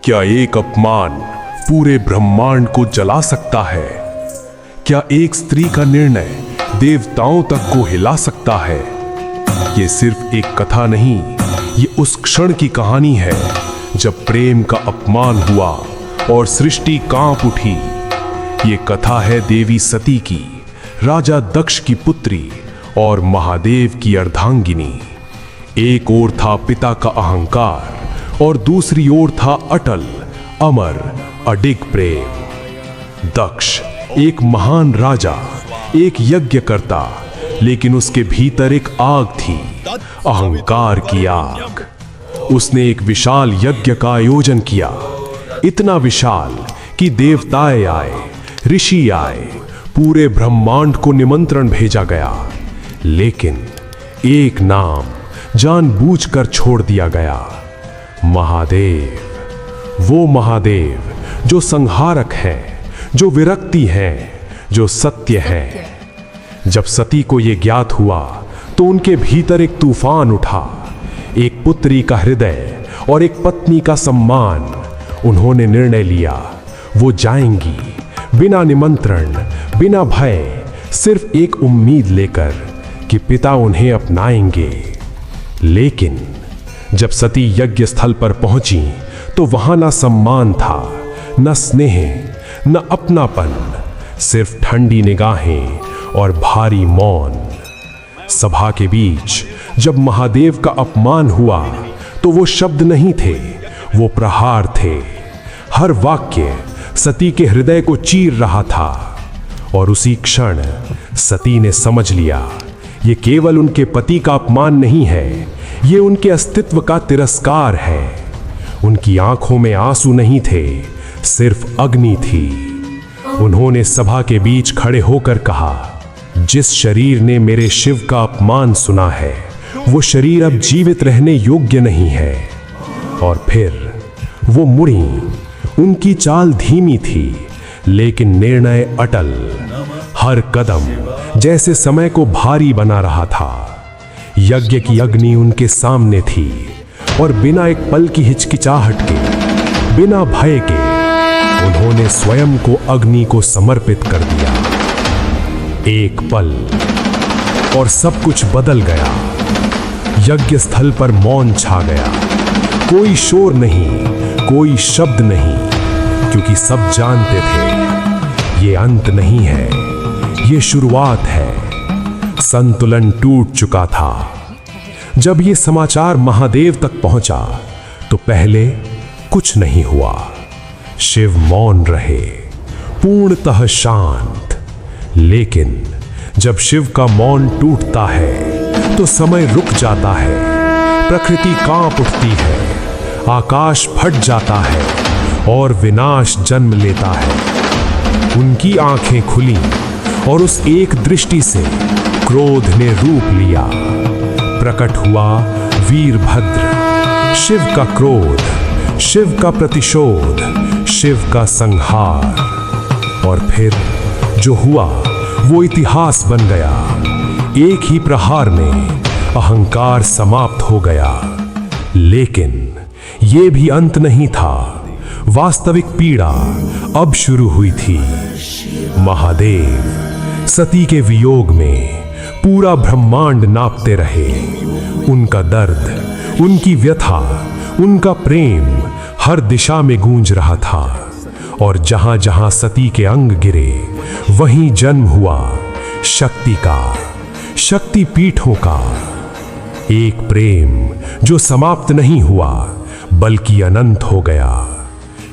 क्या एक अपमान पूरे ब्रह्मांड को जला सकता है? क्या एक स्त्री का निर्णय देवताओं तक को हिला सकता है? ये सिर्फ एक कथा नहीं, ये उस क्षण की कहानी है जब प्रेम का अपमान हुआ और सृष्टि कांप उठी। ये कथा है देवी सती की, राजा दक्ष की पुत्री और महादेव की अर्धांगिनी। एक ओर था पिता का अहंकार और दूसरी ओर था अटल, अमर, अडिग प्रेम। दक्ष एक महान राजा, एक यज्ञकर्ता, लेकिन उसके भीतर एक आग थी, अहंकार की आग। उसने एक विशाल यज्ञ का आयोजन किया, इतना विशाल कि देवताएं आए, ऋषि आए, पूरे ब्रह्मांड को निमंत्रण भेजा गया। लेकिन एक नाम जानबूझकर छोड़ दिया गया, महादेव। वो महादेव जो संहारक है, जो विरक्ति है, जो सत्य है। जब सती को यह ज्ञात हुआ तो उनके भीतर एक तूफान उठा, एक पुत्री का हृदय और एक पत्नी का सम्मान। उन्होंने निर्णय लिया, वो जाएंगी बिना निमंत्रण, बिना भय, सिर्फ एक उम्मीद लेकर कि पिता उन्हें अपनाएंगे। लेकिन जब सती यज्ञ स्थल पर पहुंची तो वहां ना सम्मान था, न स्नेह, न अपनापन, सिर्फ ठंडी निगाहें और भारी मौन। सभा के बीच जब महादेव का अपमान हुआ तो वो शब्द नहीं थे, वो प्रहार थे। हर वाक्य सती के हृदय को चीर रहा था। और उसी क्षण सती ने समझ लिया, ये केवल उनके पति का अपमान नहीं है, ये उनके अस्तित्व का तिरस्कार है। उनकी आंखों में आंसू नहीं थे, सिर्फ अग्नि थी। उन्होंने सभा के बीच खड़े होकर कहा, जिस शरीर ने मेरे शिव का अपमान सुना है, वो शरीर अब जीवित रहने योग्य नहीं है। और फिर वो मुड़ी। उनकी चाल धीमी थी, लेकिन निर्णय अटल। हर कदम जैसे समय को भारी बना रहा था। यज्ञ की अग्नि उनके सामने थी और बिना एक पल की हिचकिचाहट के, बिना भय के, उन्होंने स्वयं को अग्नि को समर्पित कर दिया। एक पल और सब कुछ बदल गया। यज्ञ स्थल पर मौन छा गया। कोई शोर नहीं, कोई शब्द नहीं, क्योंकि सब जानते थे ये अंत नहीं है, ये शुरुआत है। संतुलन टूट चुका था। जब ये समाचार महादेव तक पहुंचा तो पहले कुछ नहीं हुआ। शिव मौन रहे, पूर्णतः शांत। लेकिन जब शिव का मौन टूटता है तो समय रुक जाता है, प्रकृति कांप उठती है, आकाश फट जाता है और विनाश जन्म लेता है। उनकी आंखें खुली और उस एक दृष्टि से क्रोध ने रूप लिया। प्रकट हुआ वीरभद्र, शिव का क्रोध, शिव का प्रतिशोध, शिव का संहार। और फिर जो हुआ वो इतिहास बन गया। एक ही प्रहार में अहंकार समाप्त हो गया। लेकिन ये भी अंत नहीं था। वास्तविक पीड़ा अब शुरू हुई थी। महादेव सती के वियोग में पूरा ब्रह्मांड नापते रहे। उनका दर्द, उनकी व्यथा, उनका प्रेम हर दिशा में गूंज रहा था। और जहां जहां सती के अंग गिरे वहीं जन्म हुआ शक्ति का, शक्ति पीठों का। एक प्रेम जो समाप्त नहीं हुआ बल्कि अनंत हो गया।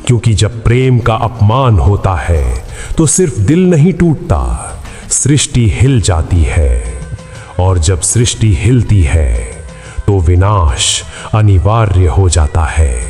क्योंकि जब प्रेम का अपमान होता है तो सिर्फ दिल नहीं टूटता, सृष्टि हिल जाती है। और जब सृष्टि हिलती है तो विनाश अनिवार्य हो जाता है।